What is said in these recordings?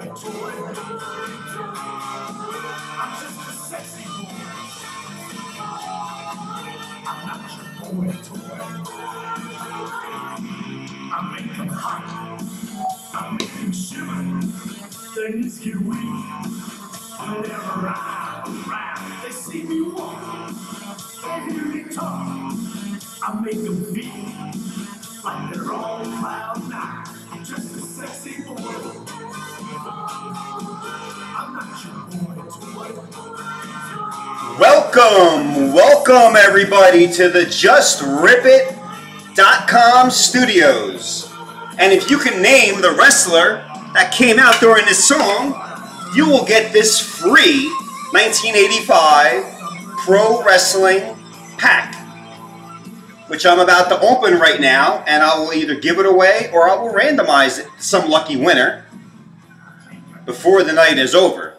boy toy. I'm just a sexy boy. I'm not your boy toy. I make them hot. I make them shiver. Things get weak whenever I'm around. They see me walk. They hear me talk. I make them feel like they're all cloud nine. I'm just a sexy boy. I'm not your boy toy. Welcome everybody to the JustRipIt.com studios. And if you can name the wrestler that came out during this song, you will get this free 1985 Pro Wrestling pack, which I'm about to open right now, and I will either give it away or I will randomize it to some lucky winner before the night is over.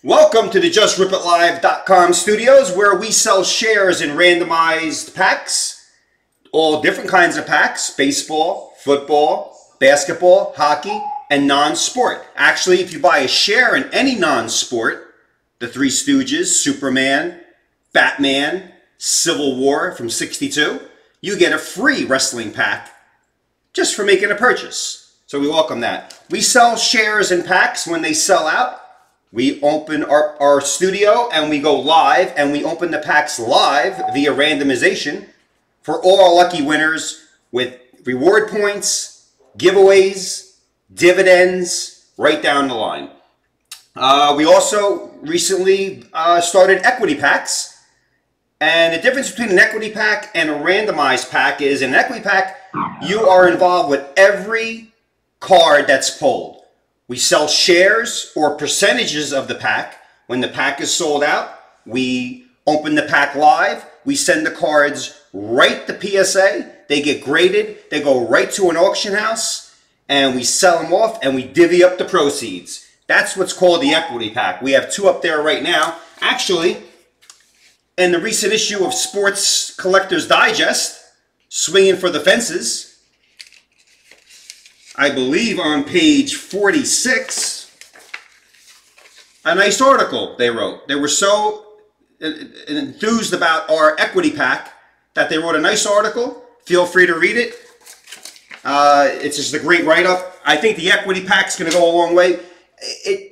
Welcome to the JustRipItLive.com studios, where we sell shares in randomized packs, all different kinds of packs: baseball, football, basketball, hockey, and non-sport. Actually, if you buy a share in any non-sport, the Three Stooges, Superman, Batman, Civil War from '62, you get a free wrestling pack just for making a purchase. So we welcome that. We sell shares in packs. When they sell out, we open our studio and we go live, and we open the packs live via randomization for all our lucky winners with reward points, giveaways, dividends, right down the line. We also recently started equity packs. And the difference between an equity pack and a randomized pack is, in an equity pack, you are involved with every card that's pulled. We sell shares or percentages of the pack. When the pack is sold out, we open the pack live. We send the cards right to PSA. They get graded. They go right to an auction house, and we sell them off, and we divvy up the proceeds. That's what's called the equity pack. We have two up there right now. Actually, in the recent issue of Sports Collector's Digest, Swinging for the Fences, I believe on page 46, a nice article they wrote. They were so enthused about our equity pack that they wrote a nice article. Feel free to read it. It's just a great write-up. I think the equity pack's going to go a long way.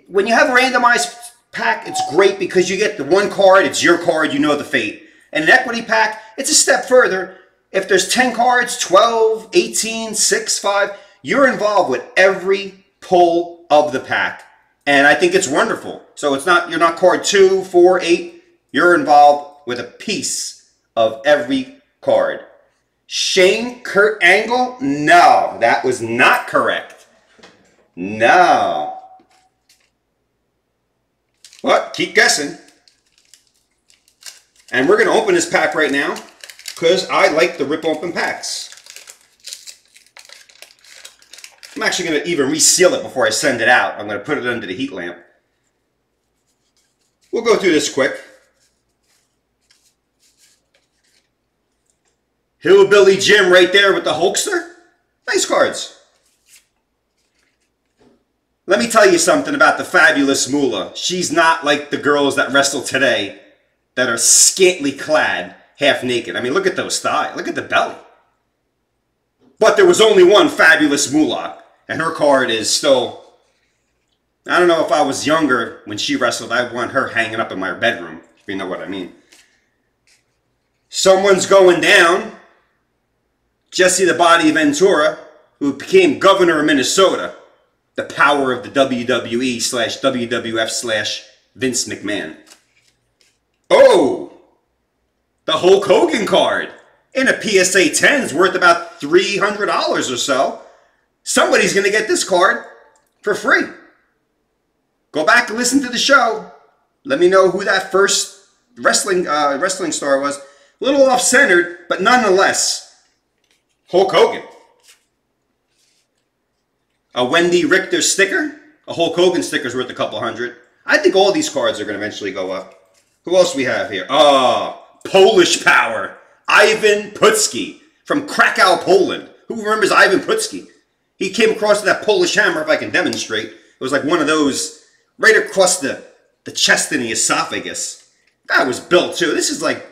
When you have a randomized pack, it's great because you get the one card, it's your card, you know the fate. And an equity pack, it's a step further. If there's 10 cards, 12, 18, 6, 5, you're involved with every pull of the pack. And I think it's wonderful. So you're not card 2, 4, 8. You're involved with a piece of every card. Shane Kurt Angle? No, that was not correct. No. But keep guessing. And we're going to open this pack right now because I like the rip open packs. I'm actually going to even reseal it before I send it out. I'm going to put it under the heat lamp. We'll go through this quick. Hillbilly Jim right there with the Hulkster. Nice cards. Let me tell you something about the fabulous Moolah. She's not like the girls that wrestle today that are scantily clad, half naked. I mean, look at those thighs. Look at the belly. But there was only one fabulous Moolah, and her card is still... I don't know if I was younger when she wrestled, I'd want her hanging up in my bedroom, if you know what I mean. Someone's going down. Jesse the Body Ventura, who became governor of Minnesota. The power of the WWE/WWF/Vince McMahon. Oh! The Hulk Hogan card. In a PSA 10 is worth about $300 or so. Somebody's going to get this card for free. Go back and listen to the show. Let me know who that first wrestling star was. A little off-centered, but nonetheless, Hulk Hogan. A Wendy Richter sticker. A Hulk Hogan sticker is worth a couple hundred. I think all these cards are going to eventually go up. Who else we have here? Oh, Polish Power. Ivan Putski from Krakow, Poland. Who remembers Ivan Putski? He came across that Polish hammer, if I can demonstrate. It was like one of those right across the chest and the esophagus. Guy was built too. This is like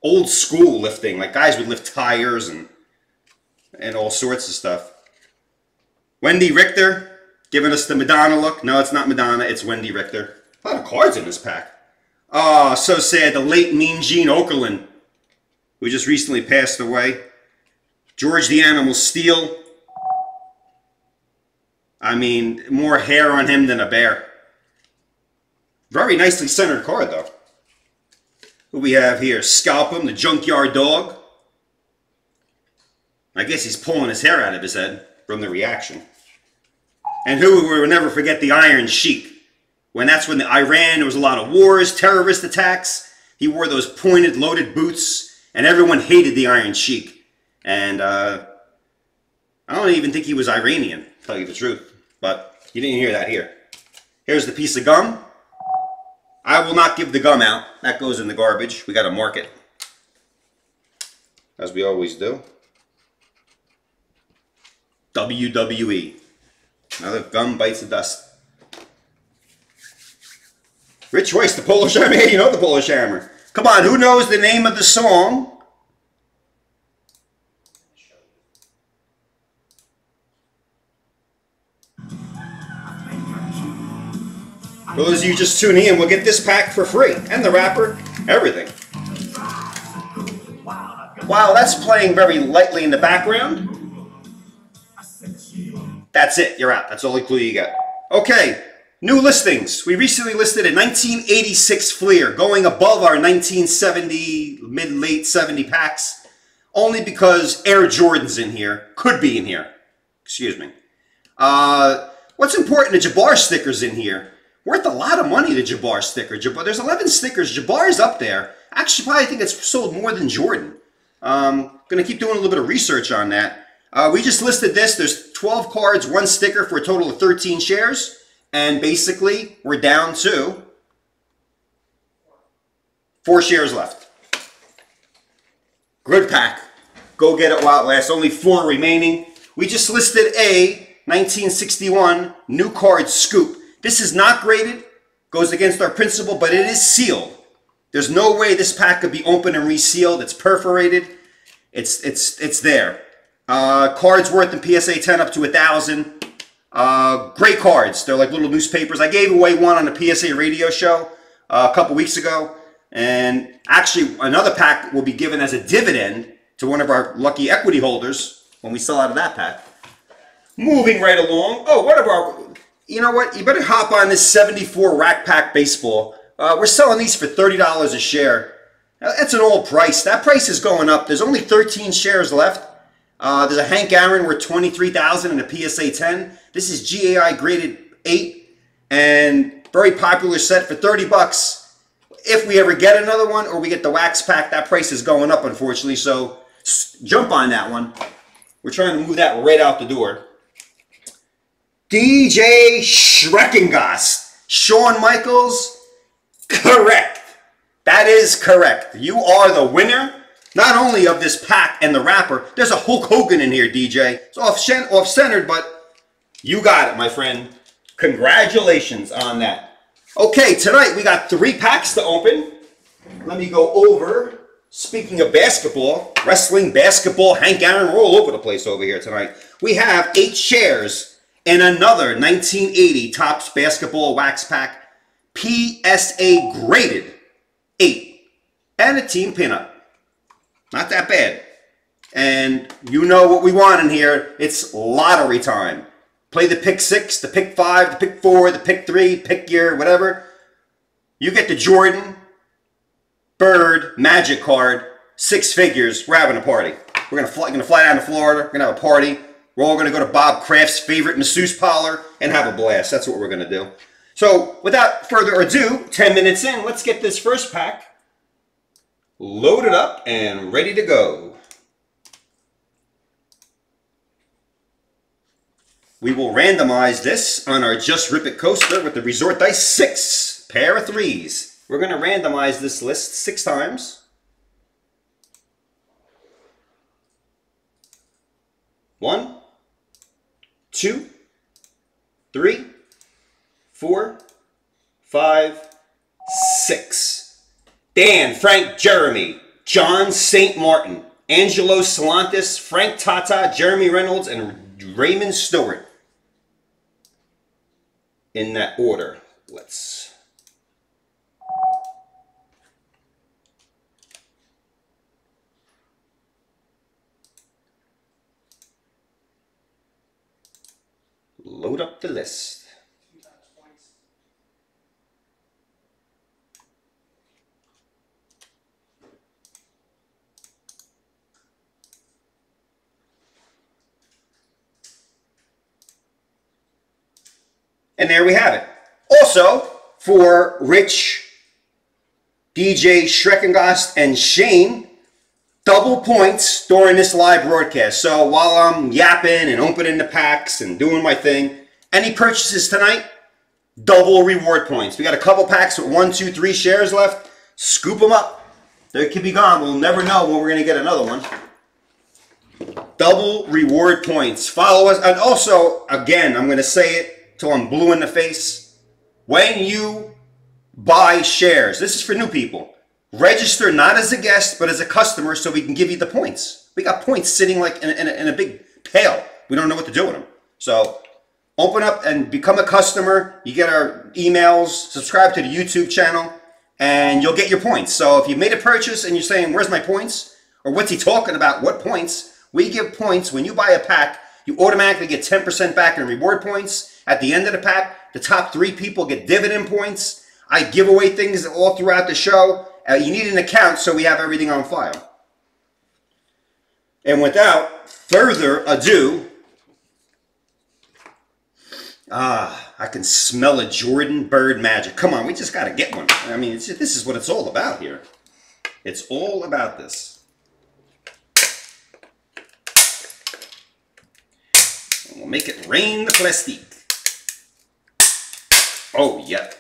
old school lifting. Like guys would lift tires and all sorts of stuff. Wendy Richter giving us the Madonna look. No, it's not Madonna. It's Wendy Richter. A lot of cards in this pack. Oh, so sad. The late Mean Gene Okerlund, who just recently passed away. George the Animal Steele. I mean, more hair on him than a bear. Very nicely centered card, though. Who we have here? Scalpum, the Junkyard Dog. I guess he's pulling his hair out of his head from the reaction. And who will never forget the Iron Sheik. That's when Iran, there was a lot of wars, terrorist attacks. He wore those pointed, loaded boots, and everyone hated the Iron Sheik. And I don't even think he was Iranian, to tell you the truth. But you didn't hear that here. Here's the piece of gum. I will not give the gum out. That goes in the garbage. We got to mark it. As we always do. WWE. Another gum bites the dust. Rich Royce, the Polish Hammer. Hey, you know the Polish Hammer. Come on, who knows the name of the song? For those of you just tuning in, we'll get this pack for free. And the wrapper, everything. Wow, that's playing very lightly in the background. That's it, you're out. That's the only clue you get. Okay, new listings. We recently listed a 1986 Fleer, going above our 1970, mid-late 70 packs, only because Air Jordan's in here. Could be in here. Excuse me. What's important, the Jabbar sticker's in here. Worth a lot of money, the Jabbar sticker. There's 11 stickers. Jabbar's up there. Actually, probably think it's sold more than Jordan. Going to keep doing a little bit of research on that. We just listed this. There's 12 cards, 1 sticker for a total of 13 shares. And basically, we're down to 4 shares left. Good pack. Go get it while it lasts. Only 4 remaining. We just listed a 1961 new card scoop. This is not graded. Goes against our principle, but it is sealed. There's no way this pack could be opened and resealed. It's perforated. It's there. Cards worth in PSA 10 up to 1,000. Great cards. They're like little newspapers. I gave away one on a PSA radio show a couple weeks ago. And actually, another pack will be given as a dividend to one of our lucky equity holders when we sell out of that pack. Moving right along. Oh, what about... You know what? You better hop on this 74 Rack Pack Baseball. We're selling these for $30 a share. That's an old price. That price is going up. There's only 13 shares left. There's a Hank Aaron worth $23,000 in a PSA 10. This is GAI graded 8 and very popular set for 30 bucks. If we ever get another one or we get the wax pack, that price is going up, unfortunately. So jump on that one. We're trying to move that right out the door. DJ Schreckengast. Shawn Michaels. Correct. That is correct. You are the winner, not only of this pack and the wrapper. There's a Hulk Hogan in here, DJ. It's off-centered, but you got it, my friend. Congratulations on that. Okay, tonight we got 3 packs to open. Let me go over. Speaking of basketball, wrestling, basketball, Hank Aaron, we're all over the place over here tonight. We have 8 shares and another 1980 Topps Basketball Wax Pack. PSA graded 8. And a team pinup. Not that bad. And you know what we want in here. It's lottery time. Play the pick 6, the pick 5, the pick 4, the pick 3, pick your whatever. You get the Jordan, Bird, Magic card, 6 figures. We're having a party. We're gonna fly down to Florida. We're gonna have a party. We're all gonna go to Bob Kraft's favorite masseuse parlor and have a blast. That's what we're gonna do. So without further ado, 10 minutes in, let's get this first pack loaded up and ready to go. We will randomize this on our Just Rip It coaster with the Resort Dice 6 pair of 3s. We're going to randomize this list 6 times. 1, 2, 3, 4, 5, 6. Dan, Frank, Jeremy, John St. Martin, Angelo Salantis, Frank Tata, Jeremy Reynolds, and Raymond Stewart. In that order. Let's load up the list. And there we have it. Also, for Rich, DJ Schreckengast, and Shane, double points during this live broadcast. So while I'm yapping and opening the packs and doing my thing, any purchases tonight, double reward points. We got a couple packs with 1, 2, 3 shares left. Scoop them up. They could be gone. We'll never know when we're going to get another one. Double reward points. Follow us. And also, again, I'm going to say it till I'm blue in the face. When you buy shares, this is for new people, register not as a guest, but as a customer so we can give you the points. We got points sitting like in a big pail. We don't know what to do with them. So open up and become a customer. You get our emails, subscribe to the YouTube channel, and you'll get your points. So if you made a purchase and you're saying, where's my points? Or what's he talking about? What points? We give points. When you buy a pack, you automatically get 10% back in reward points. At the end of the pack, the top 3 people get dividend points. I give away things all throughout the show. You need an account so we have everything on file. And without further ado, I can smell a Jordan Bird magic. Come on, we just got to get one. I mean, this is what it's all about here. It's all about this. And we'll make it rain the plastique. Oh, yeah.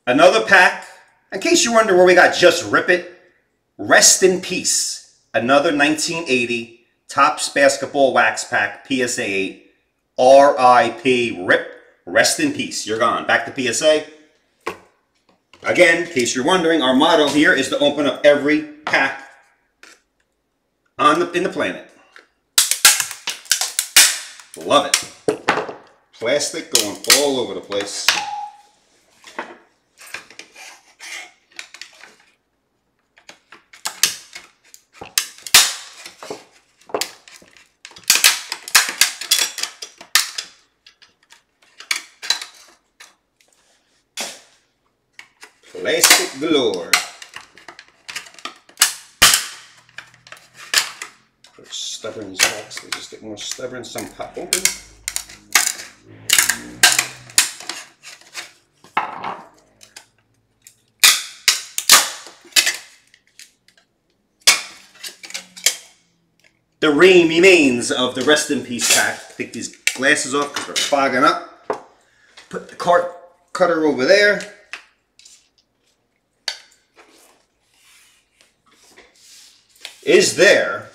Another pack. In case you wonder where we got Just Rip It, Rest in Peace. Another 1980 Topps Basketball Wax Pack, PSA 8. R.I.P. Rip. Rest in peace. You're gone. Back to PSA. Again, in case you're wondering, our motto here is to open up every pack in the planet. Love it. Plastic going all over the place. Plastic galore. Stubborn socks, they just get more stubborn. Some pop open. The remains of the Rest in Peace pack. Take these glasses off because they're fogging up. Put the cutter over there. Is there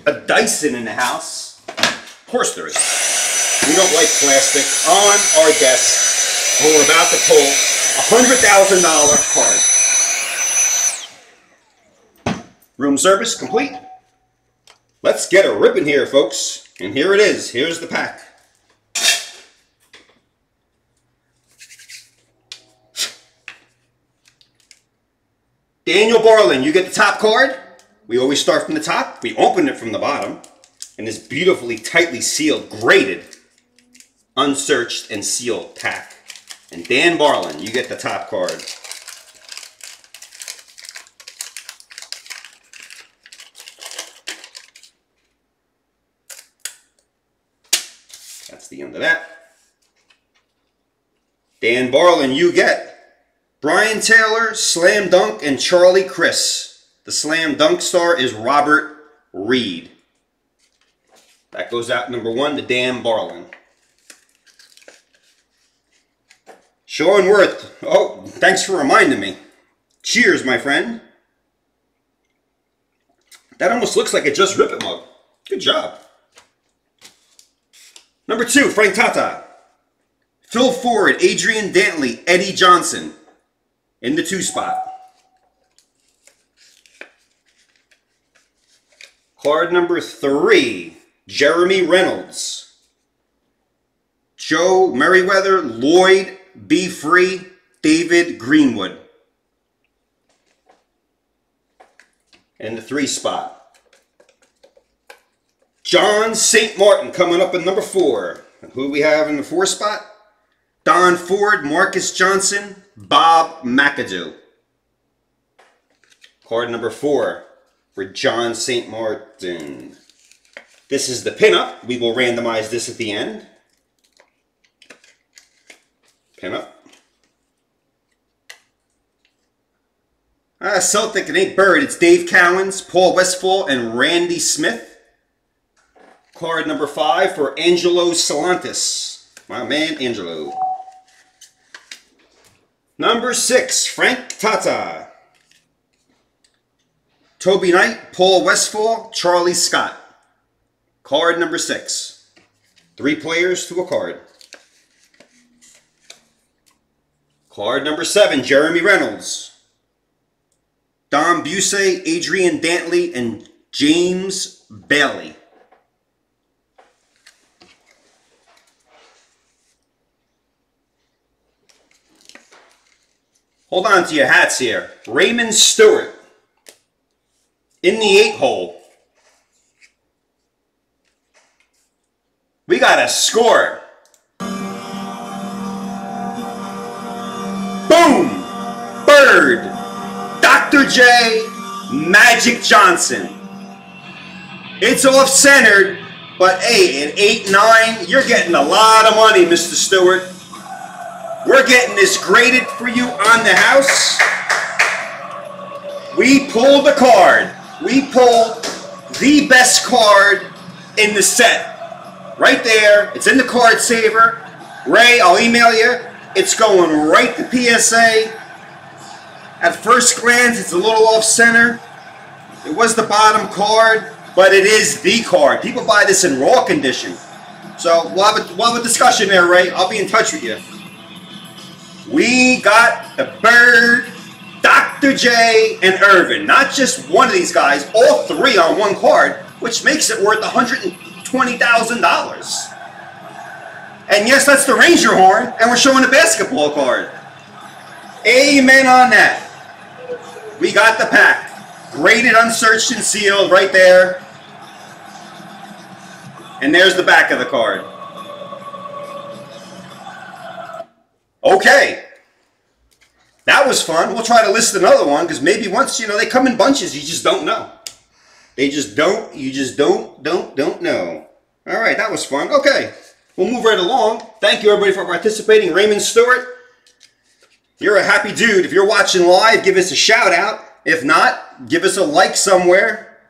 a Dyson in the house? Of course there is. We don't like plastic on our desk when we're about to pull a $100,000 card. Room service complete. Let's get a ripping here, folks. And here it is. Here's the pack. Daniel Barlin, you get the top card. We always start from the top. We open it from the bottom. And this beautifully, tightly sealed, graded, unsearched, and sealed pack. And Dan Barlin, you get the top card. That's the end of that. Dan Barlin, you get Brian Taylor, Slam Dunk, and Charlie Chris. The Slam Dunk star is Robert Reed. That goes out number 1 to Dan Barlin. Sean Worth. Oh, thanks for reminding me. Cheers, my friend. That almost looks like a Just Rip It mug. Good job. Number 2, Frank Tata. Phil Ford, Adrian Dantley, Eddie Johnson in the 2 spot. Card number 3, Jeremy Reynolds, Joe Merriweather, Lloyd B. Free, David Greenwood in the 3 spot. John St. Martin coming up in number 4. And who do we have in the 4 spot? Don Ford, Marcus Johnson, Bob McAdoo. Card number 4 for John St. Martin. This is the pinup. We will randomize this at the end. Pinup. Celtic, it ain't Bird. It's Dave Cowens, Paul Westfall, and Randy Smith. Card number 5 for Angelo Salantis. My man, Angelo. Number 6, Frank Tata. Toby Knight, Paul Westfall, Charlie Scott. Card number 6. 3 players to a card. Card number 7, Jeremy Reynolds, Don Busey, Adrian Dantley, and James Bailey. Hold on to your hats here. Raymond Stewart in the 8 hole. We got a score. Boom! Bird! Dr. J, Magic Johnson. It's off-centered, but hey, at 8-9, you're getting a lot of money, Mr. Stewart. We're getting this graded for you on the house. We pulled the card. We pulled the best card in the set. Right there. It's in the card saver. Ray, I'll email you. It's going right to PSA. At first glance, it's a little off-center. It was the bottom card, but it is the card. People buy this in raw condition. So we'll have a discussion there, Ray. I'll be in touch with you. We got the Bird, Dr. J, and Erving. Not just one of these guys, all 3 on one card, which makes it worth $120,000. And yes, that's the Ranger horn, and we're showing a basketball card. Amen on that. We got the pack. Graded, unsearched, and sealed right there. And there's the back of the card. Okay. That was fun. We'll try to list another one, because maybe once, they come in bunches, you just don't know. They just don't, you just don't know. All right, that was fun. Okay. We'll move right along. Thank you, everybody, for participating. Raymond Stewart, you're a happy dude. If you're watching live, give us a shout out. If not, give us a like somewhere.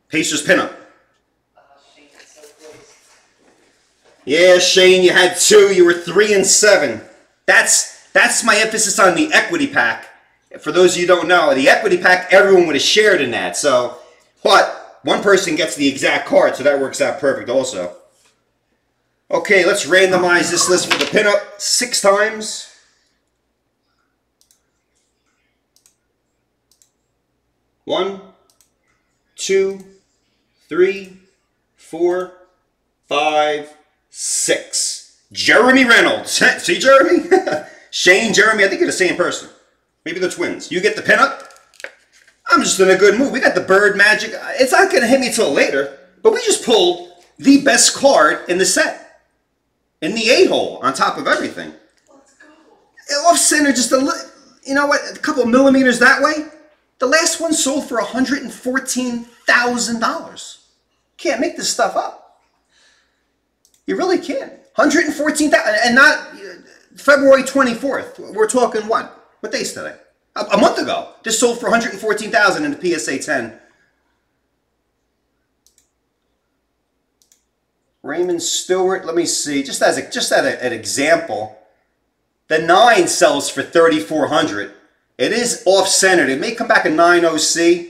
Pacers pinup. Yeah, Shane, you had 2. You were 3 and 7. That's my emphasis on the equity pack. For those of you who don't know, the equity pack, everyone would have shared in that. So, but one person gets the exact card, so that works out perfect also. Okay, let's randomize this list for the pinup 6 times. 1, 2, 3, 4, 5, 6. Jeremy Reynolds. See, Jeremy? Shane, Jeremy, I think you're the same person. Maybe they're twins. You get the pinup. I'm just in a good mood. We got the Bird Magic. It's not going to hit me till later, but we just pulled the best card in the set. In the 8 hole, on top of everything. Let's go. Off center, just a couple of millimeters that way. The last one sold for $114,000. Can't make this stuff up. You really can't. $114,000, and not February 24th. We're talking what? What day's today? A month ago. This sold for $114,000 in the PSA 10. Raymond Stewart, let me see. Just as an example, the 9 sells for $3,400. It is off-centered. It may come back a 9 OC,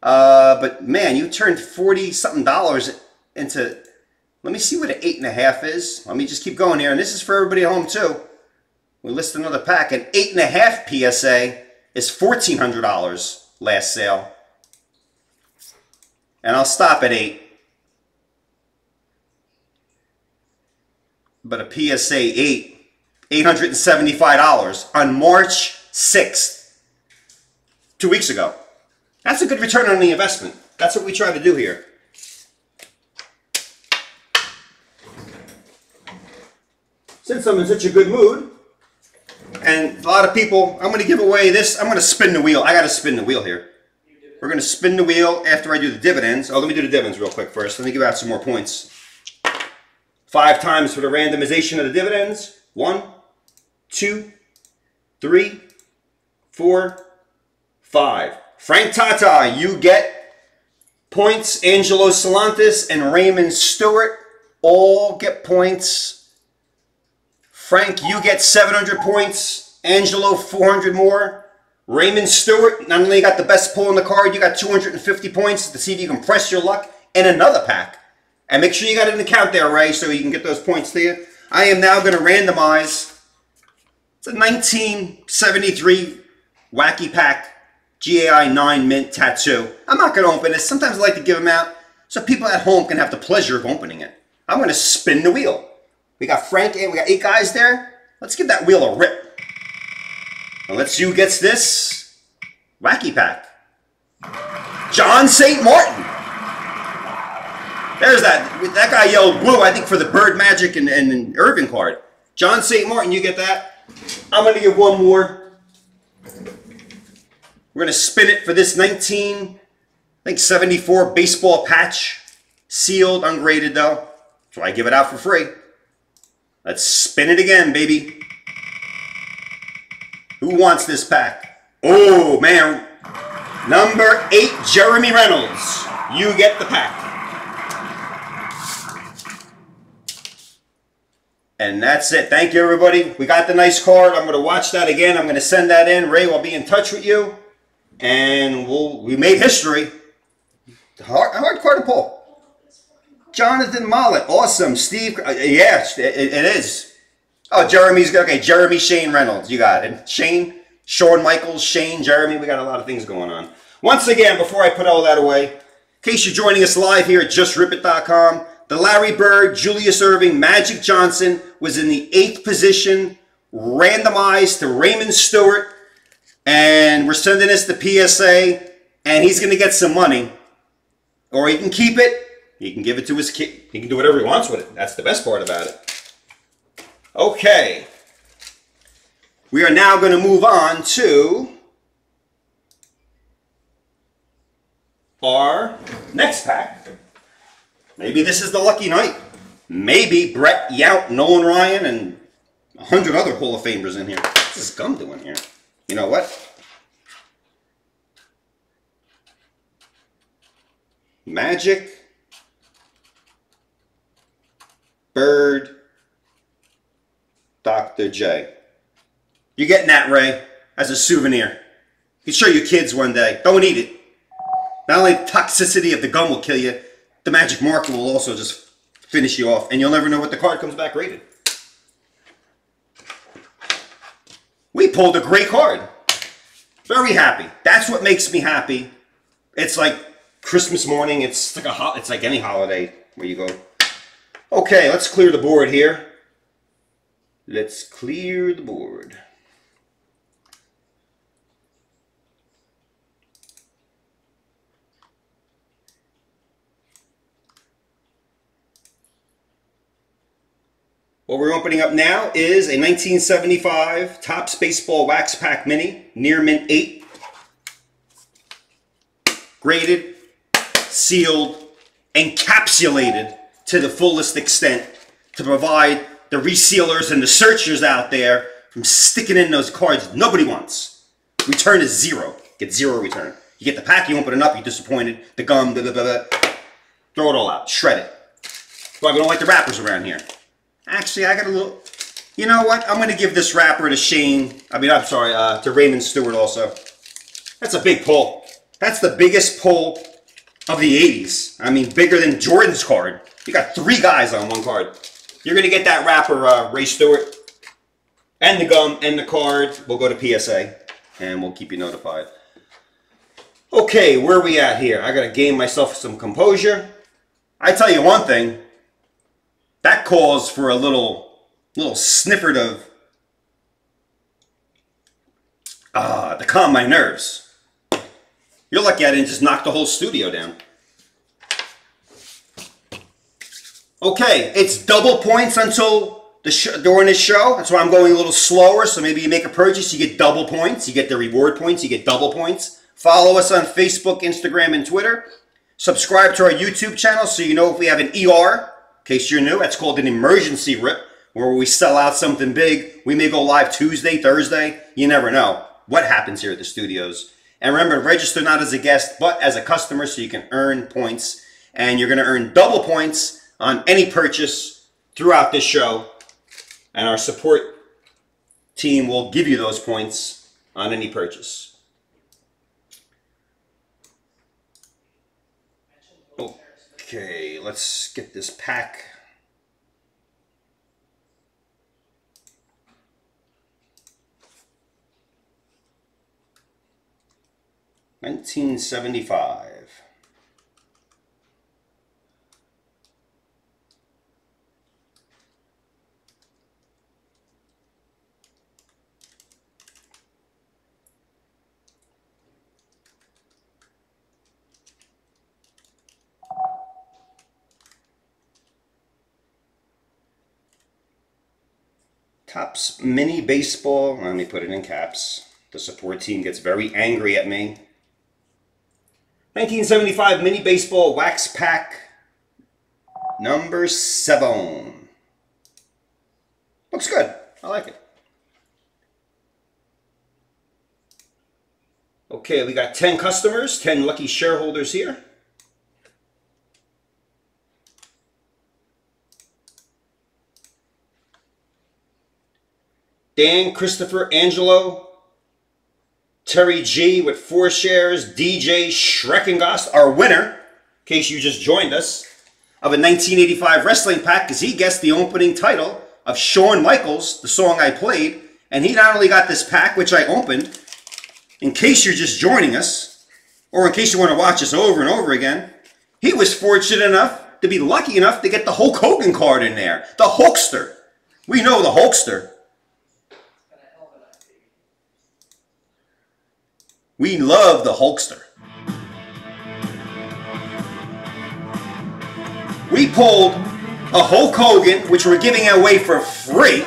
but man, you turned $40-something into Let me see what an 8.5 is. Let me just keep going here. And this is for everybody at home too. We list another pack. An 8.5 PSA is $1,400 last sale. And I'll stop at 8. But a PSA 8, $875 on March 6th, 2 weeks ago. That's a good return on the investment. That's what we try to do here. Since I'm in such a good mood, and a lot of people, I'm going to give away this. I'm going to spin the wheel. I got to spin the wheel here. We're going to spin the wheel after I do the dividends. Oh, let me do the dividends real quick first. Let me give out some more points. 5 times for the randomization of the dividends. 1, 2, 3, 4, 5. Frank Tata, you get points. Angelo Salantis and Raymond Stewart all get points. Frank, you get 700 points. Angelo, 400 more. Raymond Stewart, not only got the best pull on the card, you got 250 points to see if you can press your luck in another pack. And make sure you got an account there, Ray, so you can get those points to you. I am now going to randomize. It's a 1973 Wacky Pack GAI 9 Mint Tattoo. I'm not going to open this. Sometimes I like to give them out so people at home can have the pleasure of opening it. I'm going to spin the wheel. We got Frank and we got 8 guys there. Let's give that wheel a rip. And let's see who gets this Wacky Pack. John St. Martin. There's that guy yelled blue, I think, for the Bird Magic and Erving card. John St. Martin, you get that. I'm going to give one more. We're going to spin it for this 1974 baseball patch. Sealed, ungraded though. So I give it out for free. Let's spin it again, baby. Who wants this pack? Oh, man. Number 8, Jeremy Reynolds. You get the pack. And that's it. Thank you, everybody. We got the nice card. I'm going to watch that again. I'm going to send that in. Ray will be in touch with you. And we made history. Hard card to pull. Jonathan Mollett. Awesome. Steve. Yes, it is. Oh, Jeremy's. Okay, Jeremy Shane Reynolds. You got it. Shane, Shawn Michaels, Shane, Jeremy. We got a lot of things going on. Once again, before I put all that away, in case you're joining us live here at JustRipIt.com, the Larry Bird, Julius Erving, Magic Johnson was in the 8th position, randomized to Raymond Stewart, and we're sending this to PSA, and he's going to get some money, or he can keep it. He can give it to his kid. He can do whatever he wants with it. That's the best part about it. Okay. We are now going to move on to our next pack. Maybe this is the lucky night. Maybe Brett, Yount, Nolan Ryan, and 100 other Hall of Famers in here. What's this gum doing here? You know what? Magic, Bird, Dr. J. You're getting that, Ray, as a souvenir. You can show your kids one day. Don't eat it. Not only the toxicity of the gum will kill you, the magic marker will also just finish you off, and you'll never know what the card comes back rated. We pulled a great card. Very happy. That's what makes me happy. It's like Christmas morning. It's like any holiday where you go. Okay, let's clear the board here. Let's clear the board. What we're opening up now is a 1975 Topps Baseball Wax Pack Mini, Near Mint 8. Graded, sealed, encapsulated to the fullest extent to provide the resealers and the searchers out there from sticking in those cards nobody wants. Return is 0. Get 0 return. You get the pack, you open it up, you're disappointed. The gum, blah, blah, blah, blah. Throw it all out. Shred it. Well, we don't like the wrappers around here. Actually, I got a little... You know what? I'm going to give this wrapper to Shane. To Raymond Stewart also. That's a big pull. That's the biggest pull of the 80s. I mean, bigger than Jordan's card. You got 3 guys on 1 card. You're going to get that wrapper, Ray Stewart. And the gum and the card. We'll go to PSA. And we'll keep you notified. Okay, where are we at here? I got to gain myself some composure. I tell you one thing. That calls for a little sniffert of to calm my nerves. You're lucky I didn't just knock the whole studio down. Okay, it's double points until during this show. That's why I'm going a little slower. So maybe you make a purchase, you get double points. You get the reward points, you get double points. Follow us on Facebook, Instagram, and Twitter. Subscribe to our YouTube channel so you know if we have an ER. In case you're new, that's called an emergency rip, where we sell out something big. We may go live Tuesday, Thursday. You never know what happens here at the studios. And remember, register not as a guest, but as a customer so you can earn points. And you're going to earn double points on any purchase throughout this show. And our support team will give you those points on any purchase. Okay, let's get this pack. $19.75. Topps Mini Baseball. Let me put it in caps. The support team gets very angry at me. 1975 Mini Baseball Wax Pack number 7. Looks good. I like it. Okay, we got 10 customers, 10 lucky shareholders here. Dan, Christopher, Angelo, Terry G with 4 shares, DJ Schreckengost, our winner, in case you just joined us, of a 1985 wrestling pack, because he guessed the opening title of Shawn Michaels, the song I played, and he not only got this pack, which I opened, in case you're just joining us, or in case you want to watch us over and over again, he was fortunate enough to be lucky enough to get the Hulk Hogan card in there, the Hulkster. We know the Hulkster. We love the Hulkster. We pulled a Hulk Hogan, which we're giving away for free.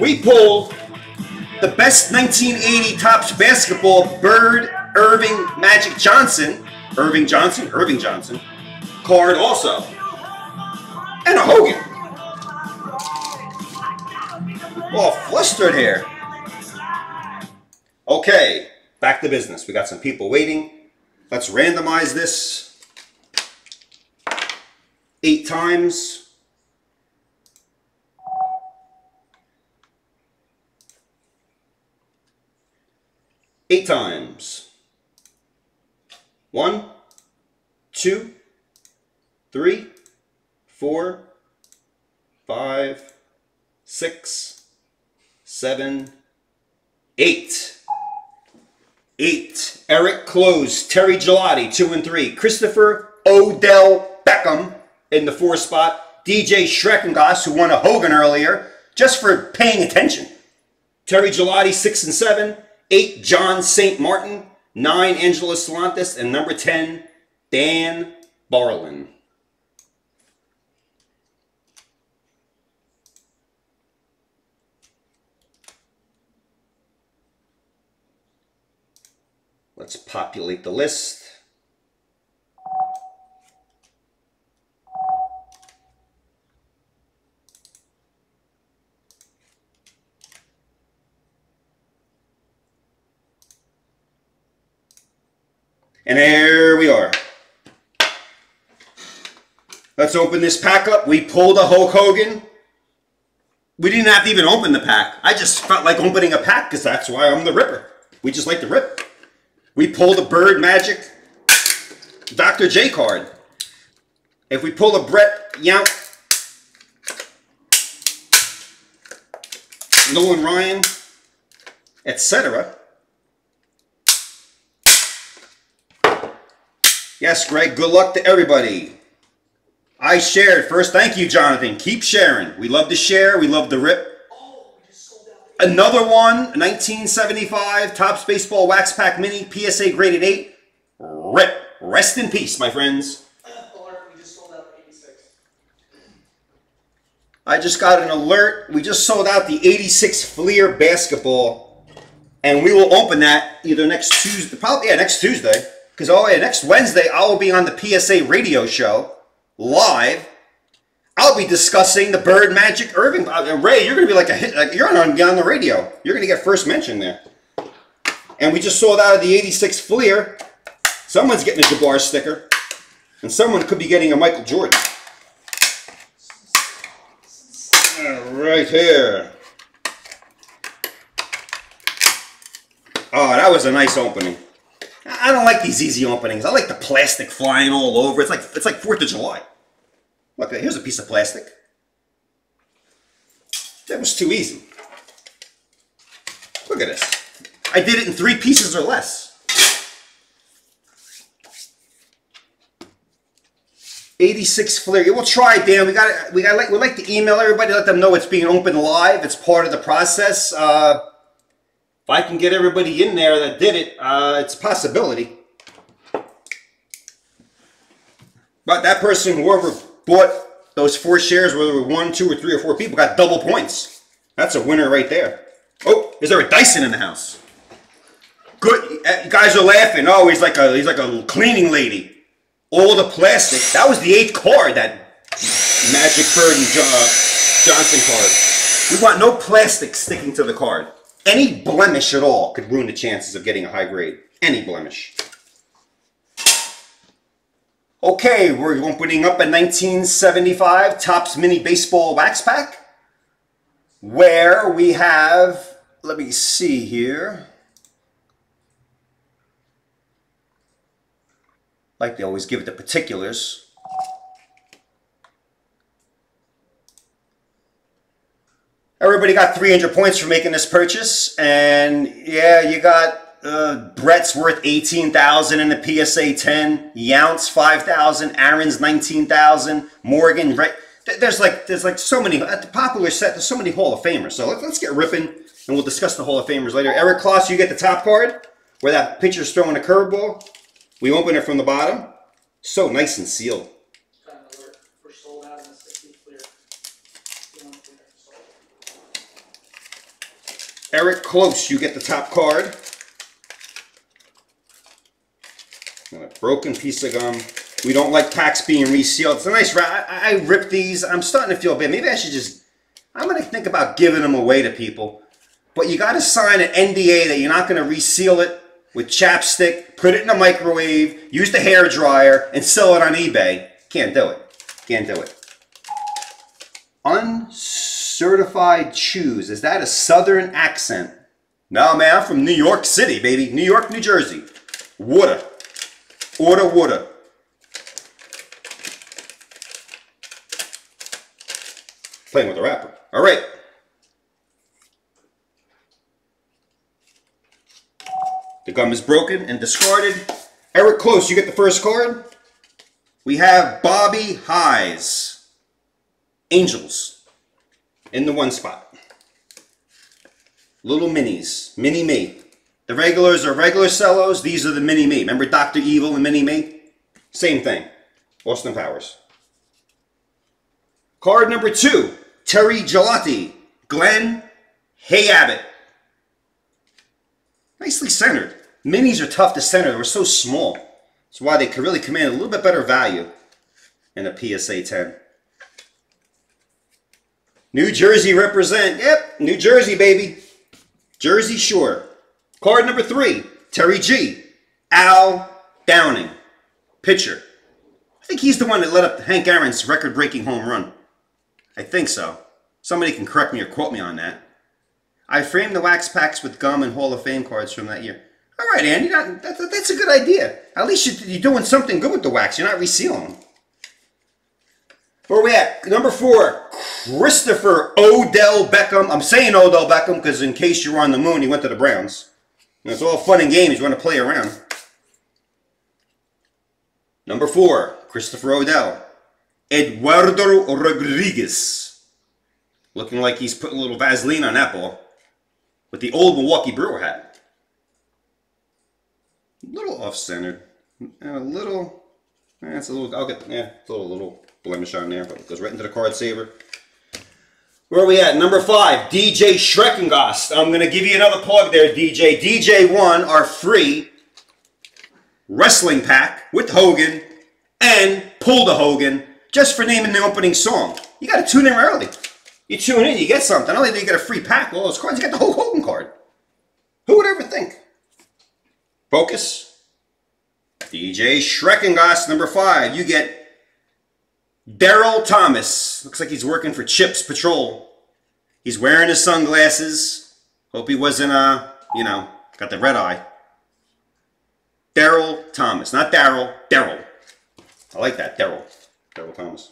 We pulled the best 1980 Topps basketball Bird, Erving, Magic Johnson, Erving Johnson card also. And a Hogan. All flustered here. Okay, back to business. We got some people waiting. Let's randomize this 8 times. Eight times. 1, 2, 3, 4, 5, 6, 7, 8. 8. Eric Close, Terry Gelati, 2 and 3. Christopher Odell Beckham in the 4 spot. DJ Schreckengost, who won a Hogan earlier, just for paying attention. Terry Gelati, 6 and 7. 8. John St. Martin. 9. Angela Solantis. And number 10, Dan Barlin. Let's populate the list. And there we are. Let's open this pack up. We pulled a Hulk Hogan. We didn't have to even open the pack. I just felt like opening a pack because that's why I'm the ripper. We just like to rip. We pulled a Bird Magic Dr. J card. If we pull a Brett, Yount, Nolan Ryan, etc. Yes, Greg, good luck to everybody. I shared first. Thank you, Jonathan. Keep sharing. We love to share. We love to rip. Another one, 1975 Topps Baseball Wax Pack Mini, PSA graded 8. Rip. Rest in peace, my friends. We just sold out the 86. I just got an alert. We just sold out the 86 Fleer basketball. And we will open that either next Tuesday. Probably, yeah, next Tuesday. Because, oh, yeah, next Wednesday, I will be on the PSA radio show live. I'll be discussing the Bird Magic Erving. Ray, you're going to be like a hit. Like, you're going to be on the radio. You're going to get first mention there. And we just sold out of the 86 Fleer. Someone's getting a Jabbar sticker. And someone could be getting a Michael Jordan. Right here. Oh, that was a nice opening. I don't like these easy openings. I like the plastic flying all over. It's like 4th of July. Look, here's a piece of plastic. That was too easy. Look at this. I did it in 3 pieces or less. 86 Fleer. Yeah, we'll try it, Dan. We like to email everybody, let them know it's being opened live. It's part of the process. If I can get everybody in there that did it, it's a possibility. But that person, whoever bought those 4 shares, whether it were 1, 2, or 3, or 4 people, got double points. That's a winner right there. Oh, is there a Dyson in the house? Good. You guys are laughing. Oh, he's like a cleaning lady. All the plastic. That was the 8th card, that Magic Bird and Johnson card. We want no plastic sticking to the card. Any blemish at all could ruin the chances of getting a high grade. Any blemish. Okay, we're opening up a 1975 Topps Mini Baseball Wax Pack, where we have, let me see here. Like they always give the particulars. Everybody got 300 points for making this purchase, and yeah, you got Brett's worth 18,000 in the PSA 10, Yount's 5,000, Aaron's 19,000, Morgan, right? There's like so many at the popular set. There's so many Hall of Famers. So let's get ripping, and we'll discuss the Hall of Famers later. Eric Kloss, you get the top card where that pitcher's throwing a curveball. We open it from the bottom. So nice and sealed. We're sold out in the 60 Fleer. Eric Close, you get the top card. And a broken piece of gum. We don't like packs being resealed. It's a nice wrap. I ripped these. I'm starting to feel bad. Maybe I should just, I'm going to think about giving them away to people. But you got to sign an NDA that you're not going to reseal it with chapstick, put it in a microwave, use the hair dryer, and sell it on eBay. Can't do it. Can't do it. Uncertified Chews. Is that a southern accent? No, man. I'm from New York City, baby. New York, New Jersey. Woulda. Woulda. Playing with the wrapper. All right. The gum is broken and discarded. Eric Close, you get the first card. We have Bobby Highs. Angels. In the 1 spot. Little minis. Mini me. The regulars are regular cellos. These are the mini me. Remember Dr. Evil and Mini Me? Same thing. Austin Powers. Card number 2. Terry Gelati. Glenn Hay Abbott. Nicely centered. Minis are tough to center. They're so small. That's why they could really command a little bit better value in a PSA 10. New Jersey represent. Yep, New Jersey, baby. Jersey Shore. Card number 3. Terry G. Al Downing. Pitcher. I think he's the one that led up Hank Aaron's record-breaking home run. I think so. Somebody can correct me or quote me on that. I framed the wax packs with gum and Hall of Fame cards from that year. All right, Andy, that's a good idea. At least you're doing something good with the wax. You're not resealing them. Where are we at? Number 4, Christopher Odell Beckham. I'm saying Odell Beckham because in case you were on the moon, he went to the Browns. And it's all fun and games. You want to play around. Number 4, Christopher Odell. Eduardo Rodriguez. Looking like he's putting a little Vaseline on that ball. With the old Milwaukee Brewer hat. A little off-centered. And a little... it's a little... it's a little blemish on there, but it goes right into the card saver. Where are we at? Number 5, DJ Schreckengast. I'm going to give you another plug there, DJ. DJ won our free wrestling pack with Hogan and Pull the Hogan just for naming the opening song. You got to tune in early. You tune in, you get something. Not only do you get a free pack with all those cards, you get the Hulk Hogan card. Who would ever think? Focus. DJ Schreckengast, number 5. You get Daryl Thomas. Looks like he's working for Chips Patrol. He's wearing his sunglasses. Hope he wasn't, got the red eye. Daryl Thomas. Not Daryl, Daryl. I like that, Daryl. Daryl Thomas.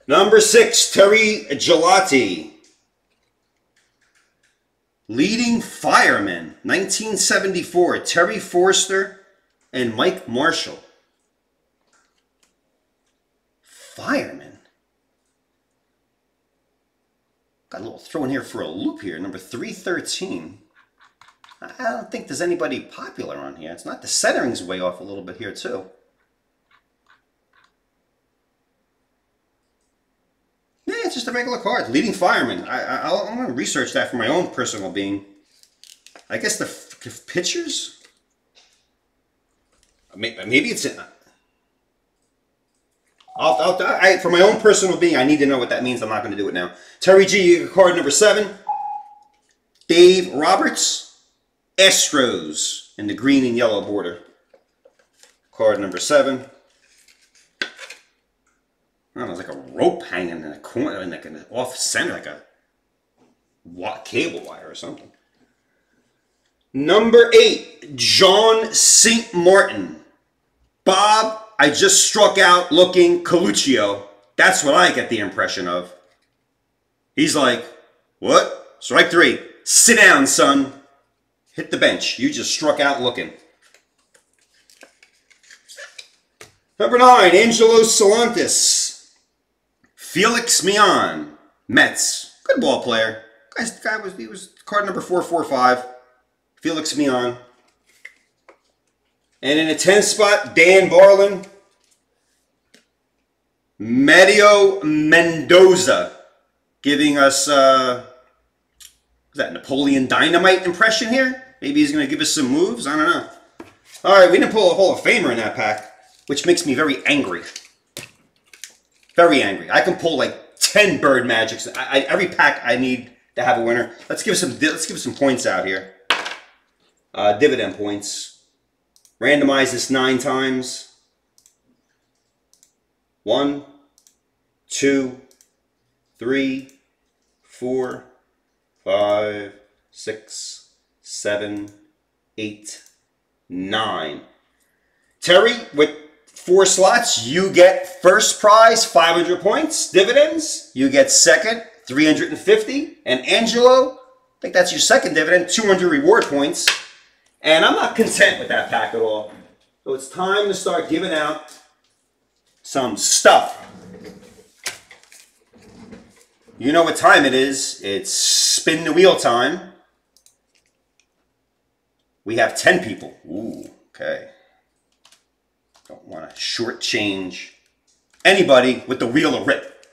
Number 6, Terry Gelati. Leading Firemen, 1974. Terry Forster and Mike Marshall. Firemen. Got a little thrown here for a loop here. Number 313. I don't think there's anybody popular on here. It's not. The centering's way off a little bit here too. Yeah, it's just a regular card. Leading Fireman. I'm going to research that for my own personal being. I guess the pictures? Maybe it's in... for my own personal being, I need to know what that means. I'm not going to do it now. Terry G, you get card number 7. Dave Roberts, Astros, in the green and yellow border. Card number 7. Oh, there's like a rope hanging in a corner, like an off center, like a cable wire or something. Number 8, John St. Martin. Bob, I just struck out looking Coluccio. That's what I get the impression of. He's like, what? Strike 3. Sit down, son. Hit the bench. You just struck out looking. Number 9, Angelo Solantis. Felix Mion. Mets. Good ball player. He was card number 445. Felix Mion. And in a 10th spot, Dan Barlin. Mario Mendoza. Giving us, is that Napoleon Dynamite impression here? Maybe he's going to give us some moves? I don't know. Alright, we didn't pull a Hall of Famer in that pack, which makes me very angry. Very angry. I can pull like 10 Bird Magics. Every pack I need to have a winner. Let's give some points out here. Dividend points. Randomize this 9 times. 1, 2, 3, 4, 5, 6, 7, 8, 9. Terry, with 4 slots, you get first prize, 500 points. Dividends, you get second, 350. And Angelo, I think that's your second dividend, 200 reward points. And I'm not content with that pack at all. So it's time to start giving out some stuff. You know what time it is. It's spin the wheel time. We have 10 people. Ooh, okay. Don't want to shortchange anybody with the Wheel of Rip.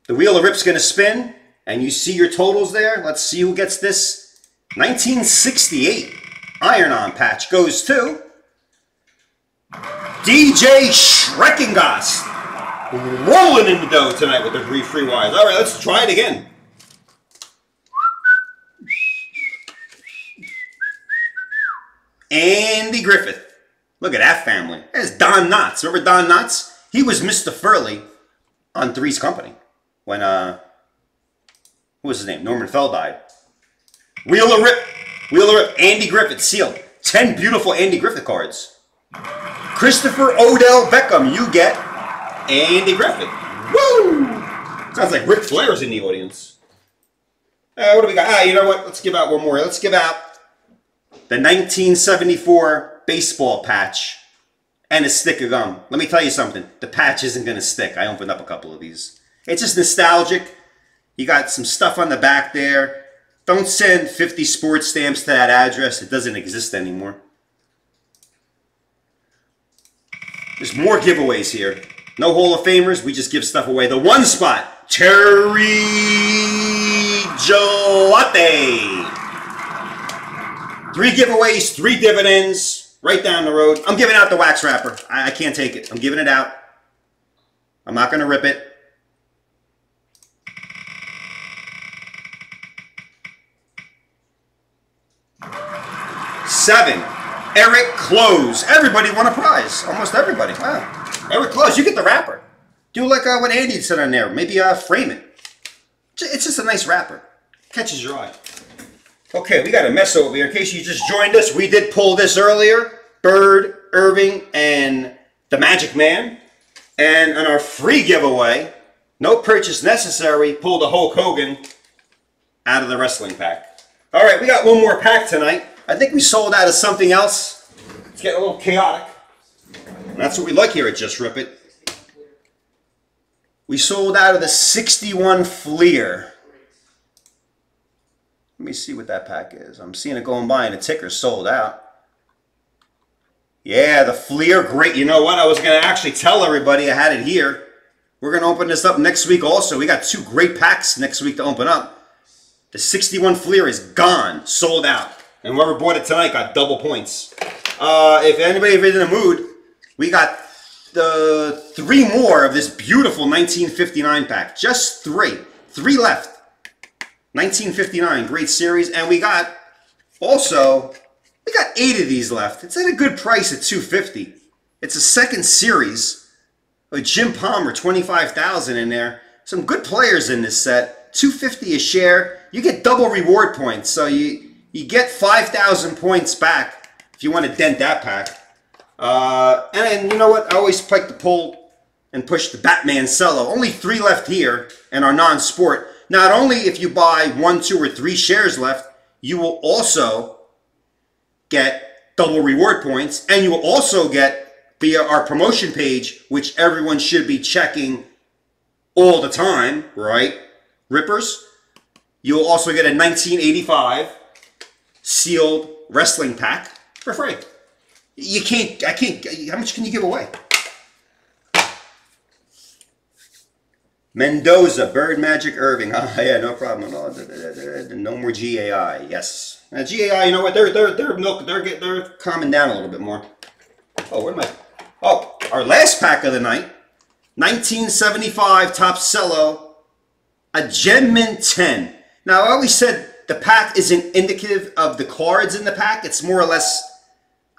The Wheel of Rip's going to spin, and you see your totals there. Let's see who gets this. 1968 Iron-On patch goes to DJ Schreckengast. Rolling in the dough tonight with the 3 free wires. All right, let's try it again. Andy Griffith. Look at that family. There's Don Knotts. Remember Don Knotts? He was Mr. Furley on Three's Company when, what was his name? Norman Fell died. Wheel of Rip. Wheel of Rip. Andy Griffith sealed. 10 beautiful Andy Griffith cards. Christopher Odell Beckham. You get Andy Griffith. Woo! Sounds like Ric Flair's in the audience. What do we got? You know what? Let's give out one more. Let's give out the 1974 baseball patch and a stick of gum. Let me tell you something. The patch isn't going to stick. I opened up a couple of these. It's just nostalgic. You got some stuff on the back there. Don't send 50 sports stamps to that address. It doesn't exist anymore. There's more giveaways here. No Hall of Famers. We just give stuff away. The one spot, Terry Gelate. 3 giveaways, 3 dividends, right down the road. I'm giving out the wax wrapper. I can't take it. I'm giving it out. I'm not going to rip it. Seven, Eric Close. Everybody won a prize. Almost everybody. Wow. Eric Close, you get the wrapper. Do like what Andy said on there. Maybe frame it. It's just a nice wrapper. Catches your eye. Okay, we got a mess over here. In case you just joined us, we did pull this earlier. Bird, Erving, and the Magic Man. And on our free giveaway, no purchase necessary, pulled a Hulk Hogan out of the wrestling pack. All right, we got one more pack tonight. I think we sold out of something else. It's getting a little chaotic. And that's what we like here at Just Rip It. We sold out of the 61 Fleer. Let me see what that pack is. I'm seeing it going by and the ticker's sold out. Yeah, the Fleer, great. You know what? I was going to actually tell everybody I had it here. We're going to open this up next week also. We got 2 great packs next week to open up. The 61 Fleer is gone, sold out. And whoever bought it tonight got double points. If anybody is in the mood, we got 3 more of this beautiful 1959 pack. Just 3. 3 left. 1959, great series. And we got 8 of these left. It's at a good price at $250. It's a second series with Jim Palmer, $25,000 in there. Some good players in this set. $250 a share. You get double reward points. So you get 5,000 points back if you want to dent that pack. And you know what? I always like to pull and push the Batman Cello. Only 3 left here in our non-sport. Not only if you buy 1, 2, or 3 shares left, you will also get double reward points. And you will also get, via our promotion page, which everyone should be checking all the time, right? Rippers. You will also get a 1985 sealed wrestling pack for free. How much can you give away? Mendoza, Bird, Magic, Erving. Yeah, no problem. No more GAI. Yes. Now GAI, you know what? They're calming down a little bit more. Oh, where am I? Oh, our last pack of the night. 1975 Top Cello, a Gemmin 10. Now, I always said the pack isn't indicative of the cards in the pack. It's more or less,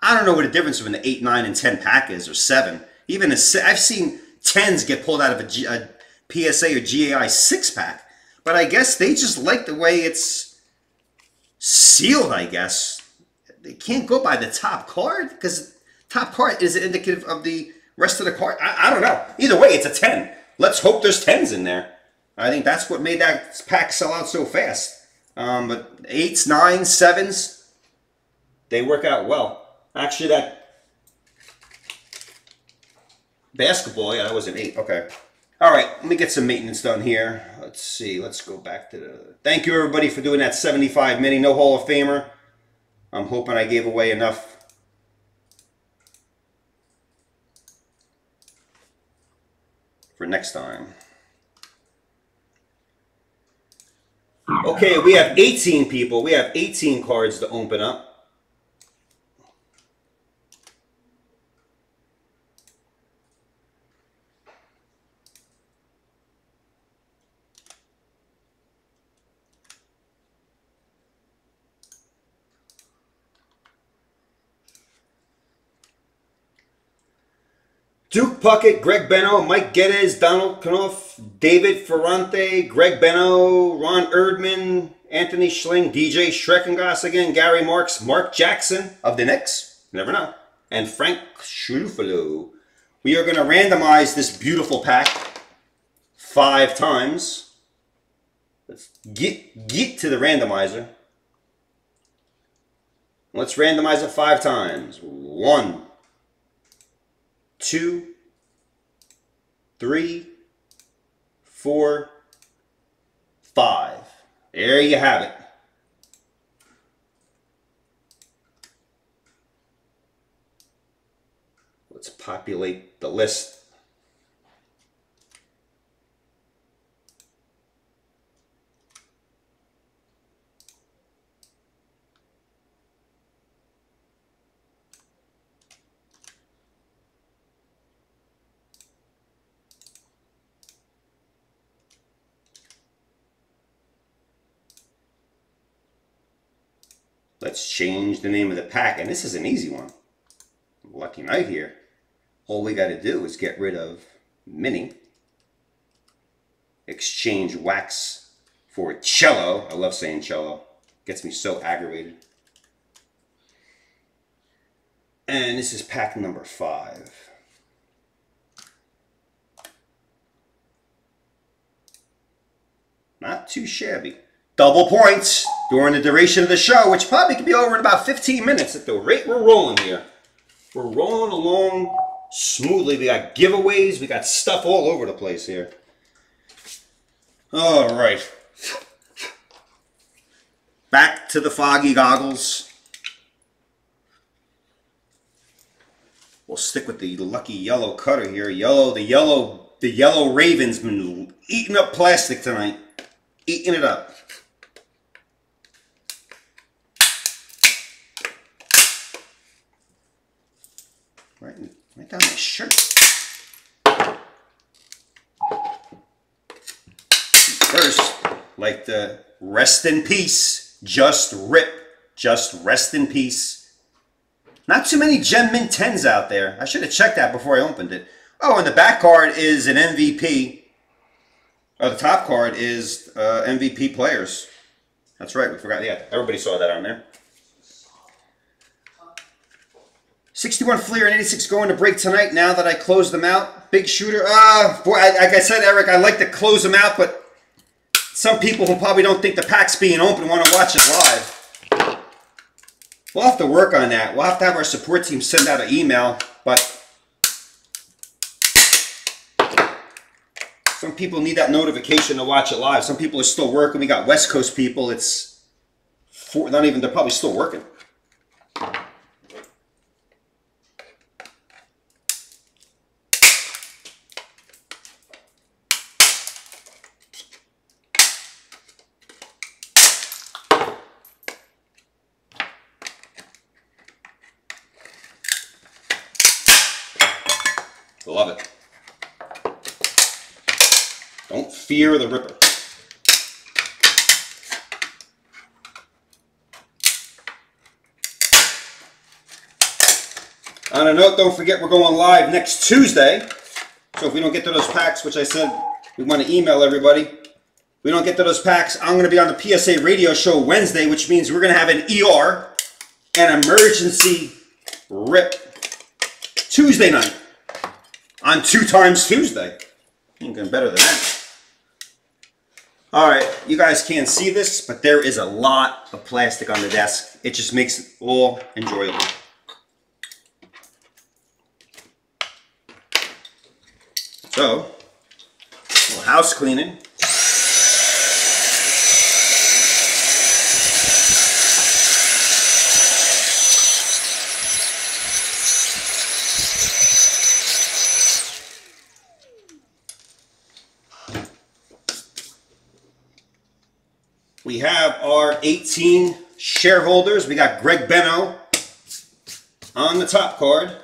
I don't know what the difference between the 8, 9, and 10 pack is, or 7. Even I've seen 10s get pulled out of a PSA or GAI 6-pack. But I guess they just like the way it's sealed, I guess. They can't go by the top card, because top card is indicative of the rest of the card. I don't know. Either way, it's a 10. Let's hope there's 10s in there. I think that's what made that pack sell out so fast. But 8s, 9s, 7s, they work out well. Actually, that basketball, yeah, that was an 8. Okay. All right, let me get some maintenance done here. Let's see. Let's go back to the... Thank you, everybody, for doing that 75 mini. No Hall of Famer. I'm hoping I gave away enough for next time. Okay, we have 18 people. We have 18 cards to open up. Duke Puckett, Greg Benno, Mike Geddes, Donald Knuff, David Ferrante, Greg Benno, Ron Erdman, Anthony Schling, DJ Schreckengoss again, Gary Marks, Mark Jackson of the Knicks, never know, and Frank Schufalo. We are going to randomize this beautiful pack 5 times. Let's get to the randomizer. Let's randomize it 5 times. 1, 2, 3, 4, 5. There you have it. Let's populate the list. Let's change the name of the pack, and this is an easy one. Lucky night here. All we got to do is get rid of Mini, exchange Wax for Cello. I love saying Cello. Gets me so aggravated. And this is pack number 5. Not too shabby. Double points during the duration of the show, which probably could be over in about 15 minutes at the rate we're rolling here. We're rolling along smoothly. We got giveaways. We got stuff all over the place here. All right. Back to the foggy goggles. We'll stick with the lucky yellow cutter here. The yellow Raven's been eating up plastic tonight. Eating it up. Right down my shirt. First, like the rest in peace, just rip, just rest in peace. Not too many Gem Mint 10s out there. I should have checked that before I opened it. Oh, and the back card is an MVP. Oh, the top card is MVP players. That's right, we forgot. Yeah, everybody saw that on there. 61 Fleer and 86 going to break tonight now that I closed them out. Big shooter. Boy, like I said, Eric, I like to close them out, but some people who probably don't think the pack's being open want to watch it live. We'll have to work on that. We'll have to have our support team send out an email, but some people need that notification to watch it live. Some people are still working. We got West Coast people. It's not even, they're probably still working. Love it. Don't fear the Ripper. On a note, don't forget we're going live next Tuesday. So if we don't get to those packs, which I said we want to email everybody. If we don't get to those packs, I'm going to be on the PSA radio show Wednesday, which means we're going to have an ER, an emergency rip Tuesday night. On 2 times Tuesday. Ain't getting better than that. Alright, you guys can't see this, but there is a lot of plastic on the desk. It just makes it all enjoyable. So, a little house cleaning. We have our 18 shareholders. We got Greg Benno on the top card.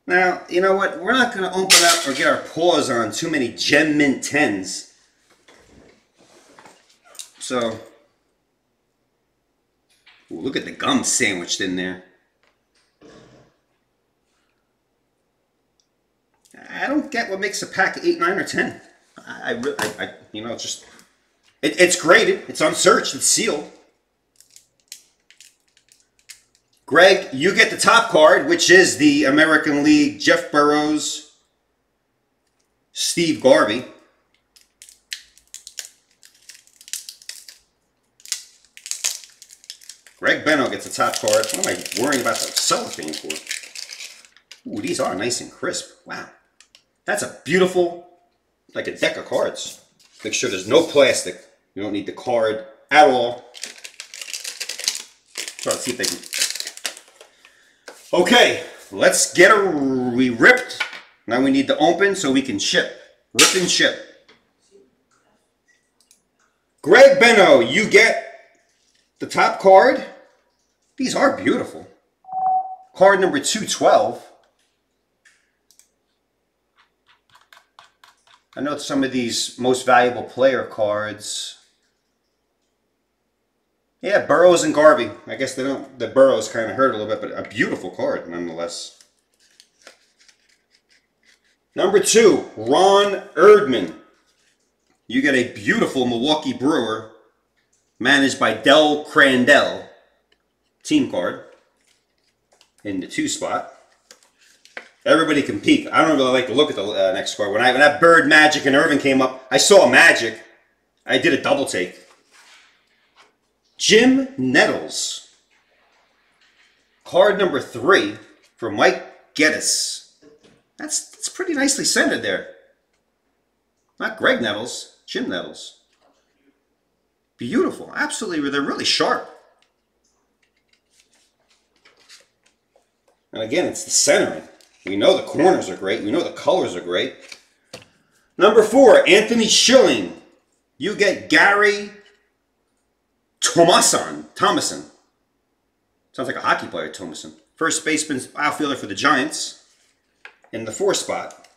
Now, you know what? We're not going to open up or get our paws on too many Gem Mint 10s. So, ooh, look at the gum sandwiched in there. I don't get what makes a pack 8, 9, or 10. You know, it's graded, it's unsearched, it's sealed. Greg, you get the top card, which is the American League Jeff Burrows, Steve Garvey. Greg Benno gets the top card. What am I worrying about the cellophane for? Ooh, these are nice and crisp. Wow. That's a beautiful, like a deck of cards. Make sure there's no plastic. You don't need the card at all. Try to see if they can. Okay, let's get ripped. Now we need to open so we can ship. Rip and ship. Greg Benno, you get the top card. These are beautiful. Card number 212. I know some of these most valuable player cards. Yeah, Burrows and Garvey. I guess they don't. The Burrows kind of hurt a little bit, but a beautiful card nonetheless. Number 2, Ron Erdman. You get a beautiful Milwaukee Brewer, managed by Del Crandell. Team card in the 2 spot. Everybody can peek. I don't really like to look at the next card. When that Bird, Magic, and Erving came up, I saw Magic. I did a double take. Jim Nettles. Card number 3 for Mike Geddes. That's pretty nicely centered there. Not Greg Nettles, Jim Nettles. Beautiful. Absolutely, they're really sharp. And again, it's the centering. We know the corners are great. We know the colors are great. Number 4, Anthony Schilling. You get Gary Thomason. Sounds like a hockey player, Thomason. First baseman, outfielder for the Giants in the 4 spot.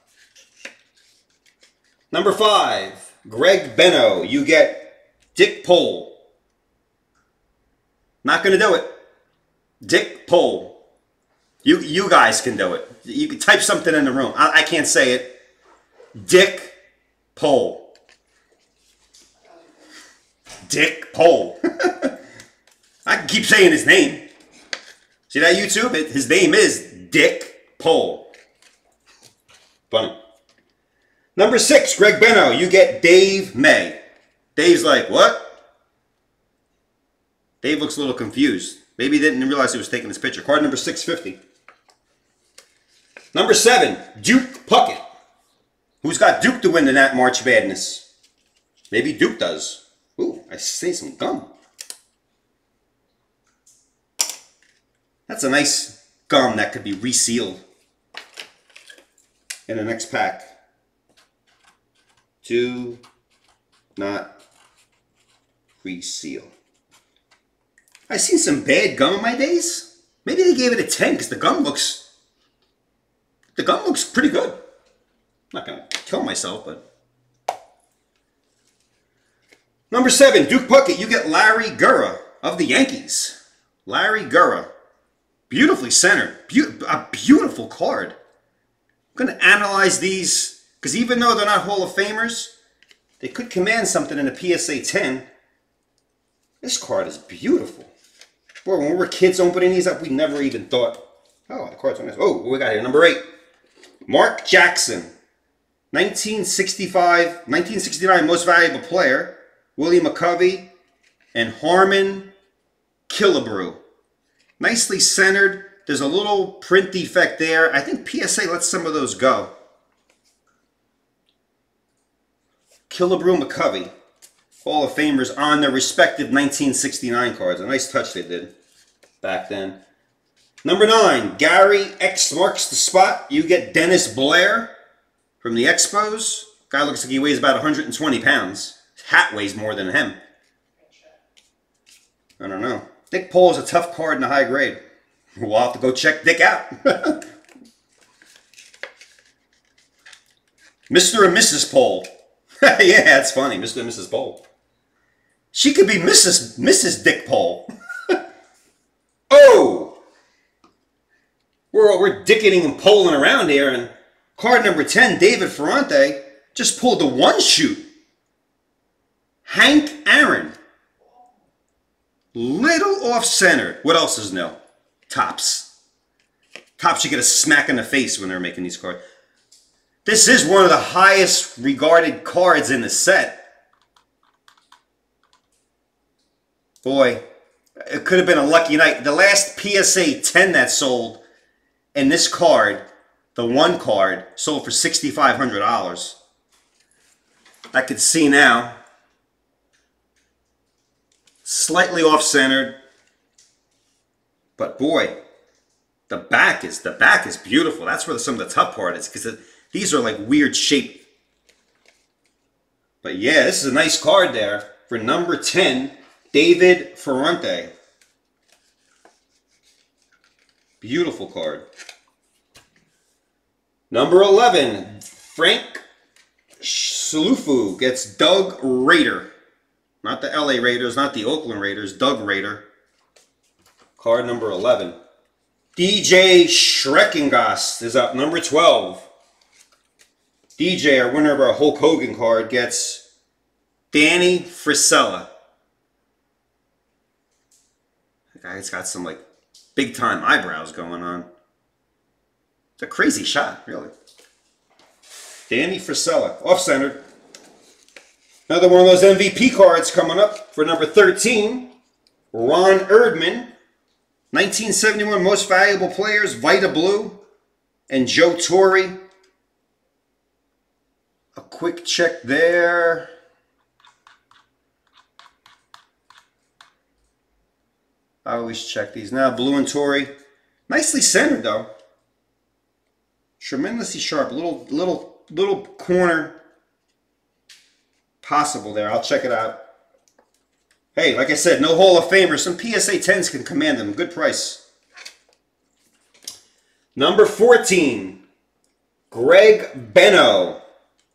Number 5, Greg Benno. You get Dick Pole. Not going to do it. Dick Pole. You guys can do it. You can type something in the room. I can't say it. Dick Pole. Dick Pole. I can keep saying his name. See that YouTube? His name is Dick Pole. Funny. Number 6, Greg Benno. You get Dave May. Dave's like, what? Dave looks a little confused. Maybe he didn't realize he was taking his picture. Card number 650. Number 7, Duke Puckett. Who's got Duke to win in that March Madness? Maybe Duke does. Ooh, I see some gum. That's a nice gum that could be resealed in the next pack. Do not reseal. I've seen some bad gum in my days. Maybe they gave it a 10 because the gum looks pretty good. I'm not going to kill myself, but. Number 7, Duke Puckett. You get Larry Gurra of the Yankees. Larry Gurra. Beautifully centered. A beautiful card. I'm going to analyze these because even though they're not Hall of Famers, they could command something in a PSA 10. This card is beautiful. Boy, when we were kids opening these up, we never even thought, oh, the card's on this. Oh, what we got here? Number 8. Mark Jackson. 1969 Most Valuable Player. William McCovey and Harmon Killebrew. Nicely centered. There's a little print defect there. I think PSA lets some of those go. Killebrew, McCovey. Hall of Famers on their respective 1969 cards. A nice touch they did back then. Number 9, Gary X marks the spot. You get Dennis Blair from the Expos. Guy looks like he weighs about 120 pounds. His hat weighs more than him. I don't know. Dick Pole is a tough card in the high grade. We'll have to go check Dick out. Mr. and Mrs. Pole. Yeah, that's funny. Mr. and Mrs. Pole. She could be Mrs. Dick Pole. Oh! We're dicketing and polling around here, and card number 10, David Ferrante, just pulled the 1-shoot. Hank Aaron. Little off-centered. What else is new? Topps. Topps should get a smack in the face when they're making these cards. This is one of the highest regarded cards in the set. Boy, it could have been a lucky night. The last PSA 10 that sold, and this card, the one card, sold for $6,500. I can see now. Slightly off-centered. But boy, the back is beautiful. That's where some of the tough part is, because these are like weird shape. But yeah, this is a nice card there for number 10, David Ferrante. Beautiful card. Number 11, Frank Slufu gets Doug Rader. Not the LA Raiders, not the Oakland Raiders, Doug Rader. Card number 11. DJ Schreckengast is up, number 12. DJ, our winner of our Hulk Hogan card, gets Danny Frisella. The guy's got some like big time eyebrows going on. It's a crazy shot, really. Danny Frisella, off-centered. Another one of those MVP cards coming up for number 13. Ron Erdman. 1971 Most Valuable Players, Vita Blue. And Joe Torre. A quick check there. I always check these now. Blue and Torre. Nicely centered though. Tremendously sharp. Little corner possible there. I'll check it out. Hey, like I said, no Hall of Famers. Some PSA 10s can command them. Good price. Number 14, Greg Benno.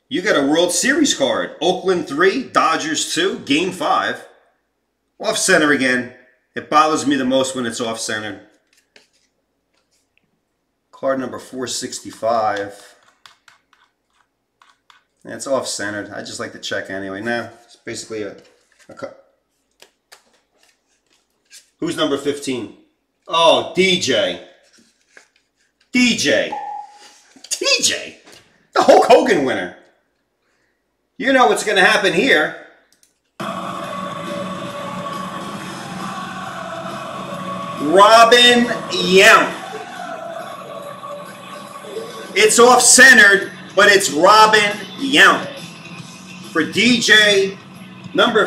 You got a World Series card. Oakland 3, Dodgers 2, Game 5. Off-center again. It bothers me the most when it's off-centered. Card number 465. It's off-centered. I just like to check anyway. Now, it's basically a Who's number 15? Oh, DJ. DJ. TJ. The Hulk Hogan winner. You know what's going to happen here. Robin Yount. It's off-centered, but it's Robin Yount. For DJ,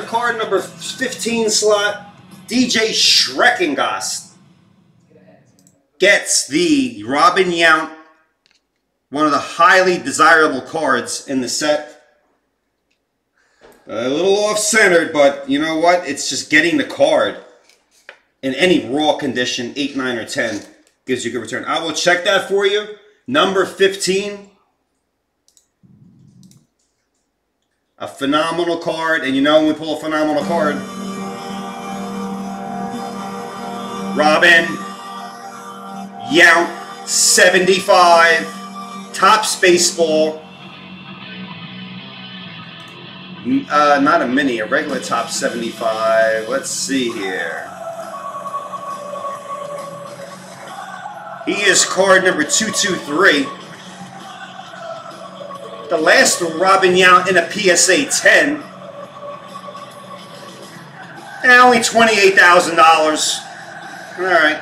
card number 15 slot, DJ Schreckengast gets the Robin Yount, one of the highly desirable cards in the set. A little off-centered, but you know what? It's just getting the card in any raw condition, 8, 9, or 10, gives you a good return. I will check that for you. Number 15. A phenomenal card, and you know when we pull a phenomenal card, Robin Yount, 75, Topps Baseball. Not a mini, a regular Topps 75. Let's see here. He is card number 223. The last Robin Yount in a PSA 10. And only $28,000. Alright.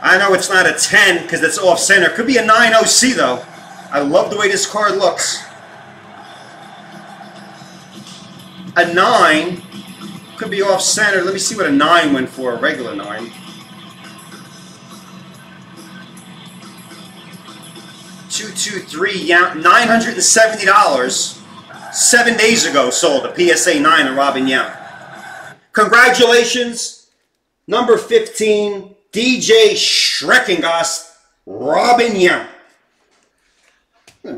I know it's not a 10 because it's off-center. Could be a 9 OC though. I love the way this card looks. A 9 could be off-center. Let me see what a 9 went for, a regular 9. 223 Yount, $970. 7 days ago sold a PSA 9 of Robin Yount. Congratulations, number 15, DJ Schreckengast, Robin Yount.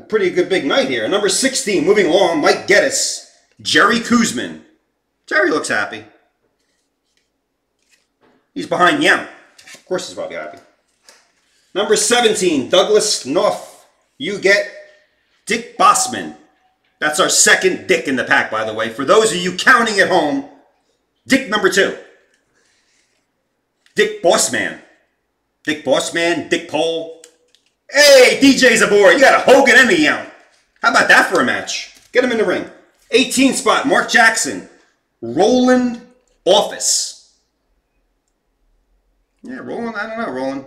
Pretty good big night here. Number 16, moving along, Mike Geddes, Jerry Kuzman. Jerry looks happy. He's behind Yount. Of course he's probably happy. Number 17, Douglas North. You get Dick Bossman. That's our second Dick in the pack, by the way. For those of you counting at home, Dick number 2. Dick Bossman. Dick Bossman, Dick Pole. Hey, DJ's aboard. You got a Hogan and a Yount. How about that for a match? Get him in the ring. 18 spot, Mark Jackson. Roland Office. Yeah, Roland, I don't know, Roland.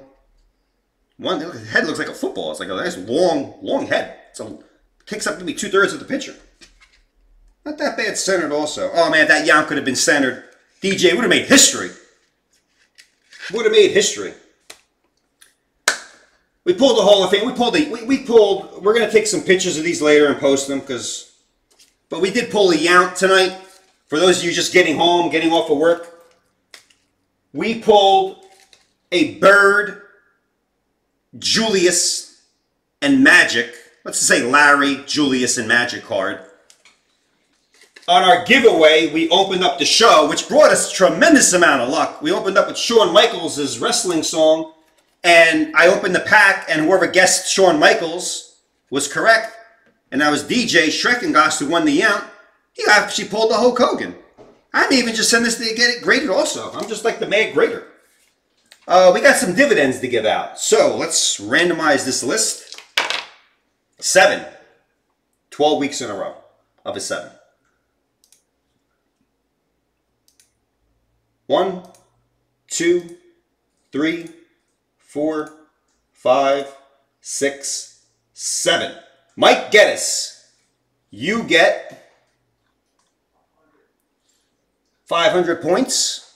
His head looks like a football. It's like a nice long head. So it takes up maybe 2/3 of the picture. Not that bad centered also. Oh man, that Yount could have been centered. DJ would have made history. Would have made history. We pulled the Hall of Fame. We're going to take some pictures of these later and post them but we did pull a Yount tonight. For those of you just getting home, getting off of work. We pulled a Bird, Julius, and Magic. Let's just say Larry, Julius, and Magic card. On our giveaway, we opened up the show, which brought us a tremendous amount of luck. We opened up with Shawn Michaels' wrestling song, and I opened the pack, and whoever guessed Shawn Michaels was correct, and that was DJ Schreckengost who won the Yount. He actually pulled the Hulk Hogan. I may even just send this to get it graded also. I'm just like the mad grader. We got some dividends to give out, so let's randomize this list. 7. 12 weeks in a row of a 7. 1, 2, 3, 4, 5, 6, 7. Mike Geddes, you get 500 points.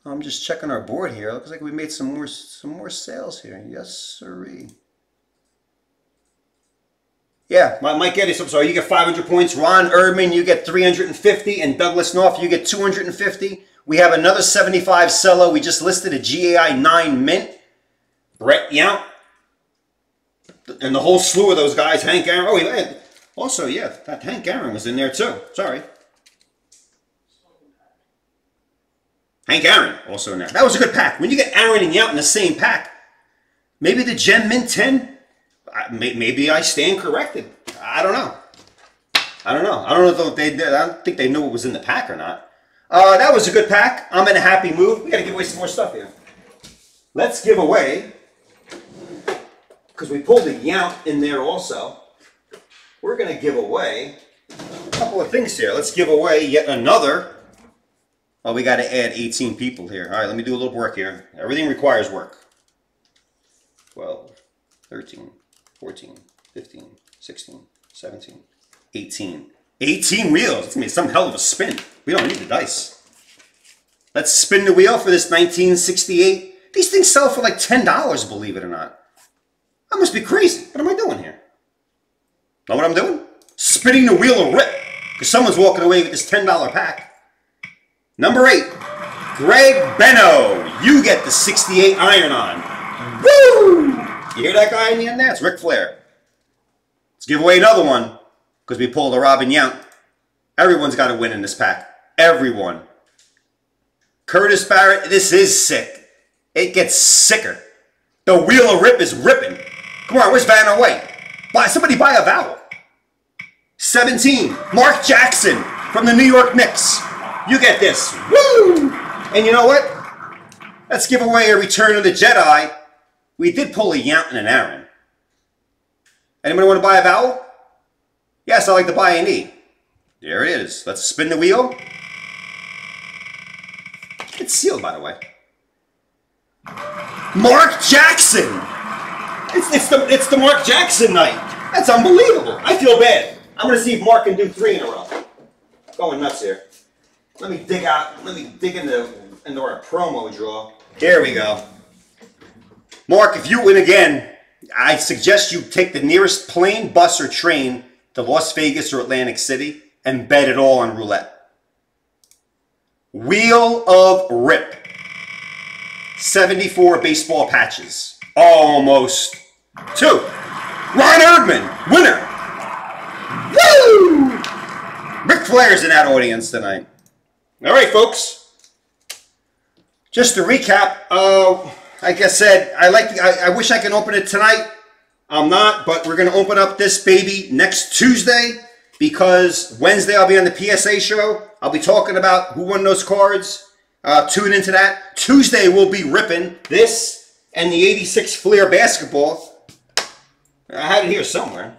I'm just checking our board here. Looks like we made some more sales here. Yes, sirree. Yeah, Mike Geddes, I'm sorry, you get 500 points. Ron Erving, you get 350. And Douglas North, you get 250. We have another 75 cello. We just listed a GAI 9 mint. Brett Yount. And the whole slew of those guys. Hank Aaron. Oh, yeah. Also, yeah, that Hank Aaron was in there too. Sorry. Hank Aaron also in there. That was a good pack. When you get Aaron and Yount in the same pack, maybe the Gem Mint 10, maybe I stand corrected. I don't know. I don't know if they did. I don't think they knew what was in the pack or not. That was a good pack. I'm in a happy mood. We got to give away some more stuff here. Let's give away, because we pulled the Yount in there also. We're going to give away a couple of things here. Let's give away yet another. Oh, we got to add 18 people here. All right, let me do a little work here. Everything requires work. 12, 13, 14, 15, 16, 17, 18. 18 wheels. It's going to be some hell of a spin. We don't need the dice. Let's spin the wheel for this 1968. These things sell for like $10, believe it or not. I must be crazy. What am I doing here? Know what I'm doing? Spinning the wheel of rip. Because someone's walking away with this $10 pack. Number 8, Greg Benno. You get the 68 iron-on. Woo! You hear that guy in the end there? It's Ric Flair. Let's give away another one, because we pulled a Robin Yount. Everyone's got to win in this pack. Everyone. Curtis Barrett, this is sick. It gets sicker. The wheel of rip is ripping. Come on, where's Vanna White? Somebody buy a vowel. 17, Mark Jackson from the New York Knicks. You get this. Woo! And you know what? Let's give away a Return of the Jedi. We did pull a Yount and an Aaron. Anybody want to buy a vowel? Yes, I like to buy an E. There it is. Let's spin the wheel. It's sealed, by the way. Mark Jackson! It's the Mark Jackson night. That's unbelievable. I feel bad. I'm going to see if Mark can do 3 in a row. Going nuts here. Let me dig into our promo draw. Here we go. Mark, if you win again, I suggest you take the nearest plane, bus, or train to Las Vegas or Atlantic City and bet it all on roulette. Wheel of Rip. 74 baseball patches. Almost 2. Ron Erdman, winner. Woo! Ric Flair's in that audience tonight. All right, folks. Just to recap, like I said, I wish I could open it tonight. I'm not, but we're going to open up this baby next Tuesday, because Wednesday I'll be on the PSA show. I'll be talking about who won those cards, Tune into that. Tuesday we'll be ripping this and the 86 Fleer basketball. I had it here somewhere.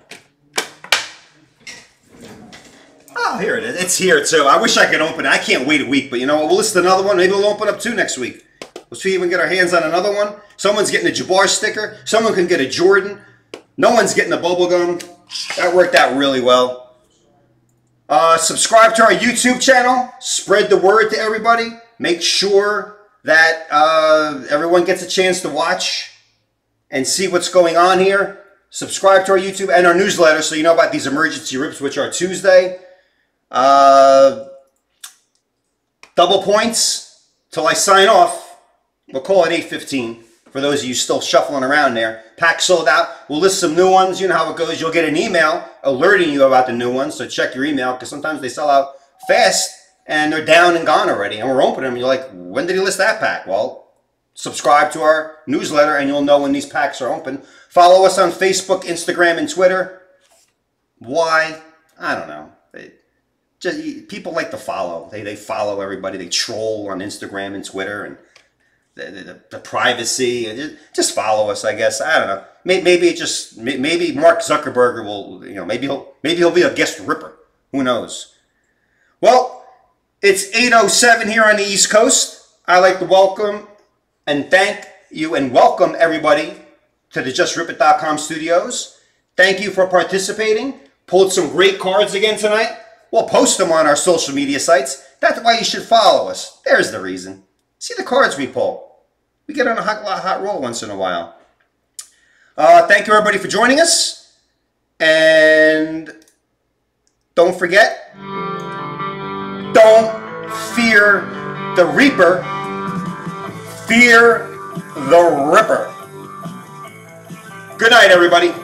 Oh, here it is. It's here too. I wish I could open it. I can't wait a week, but you know what? We'll list another one. Maybe we'll open up 2 next week. We'll see if we can get our hands on another one. Someone's getting a Jabbar sticker. Someone can get a Jordan. No one's getting a bubble gum. That worked out really well. Subscribe to our YouTube channel. Spread the word to everybody. Make sure that everyone gets a chance to watch and see what's going on here. Subscribe to our YouTube and our newsletter so you know about these emergency rips, which are Tuesday. Double points till I sign off. We'll call it 8:15 for those of you still shuffling around there. Pack sold out. We'll list some new ones. You know how it goes. You'll get an email alerting you about the new ones, so check your email because sometimes they sell out fast and they're down and gone already. And we're opening them. You're like, when did he list that pack? Well, subscribe to our newsletter and you'll know when these packs are open. Follow us on Facebook, Instagram, and Twitter. Why? I don't know. People like to follow. They follow everybody. They troll on Instagram and Twitter and the privacy. Just follow us, I guess. I don't know. Maybe Mark Zuckerberg will, you know, maybe he'll be a guest ripper. Who knows? Well, it's 8:07 here on the East Coast. I'd like to welcome and thank you and welcome everybody to the JustRipIt.com studios. Thank you for participating. Pulled some great cards again tonight. We'll post them on our social media sites. That's why you should follow us. There's the reason. See the cards we pull. We get on a hot roll once in a while. Thank you, everybody, for joining us. And don't forget, don't fear the Reaper. Fear the Ripper. Good night, everybody.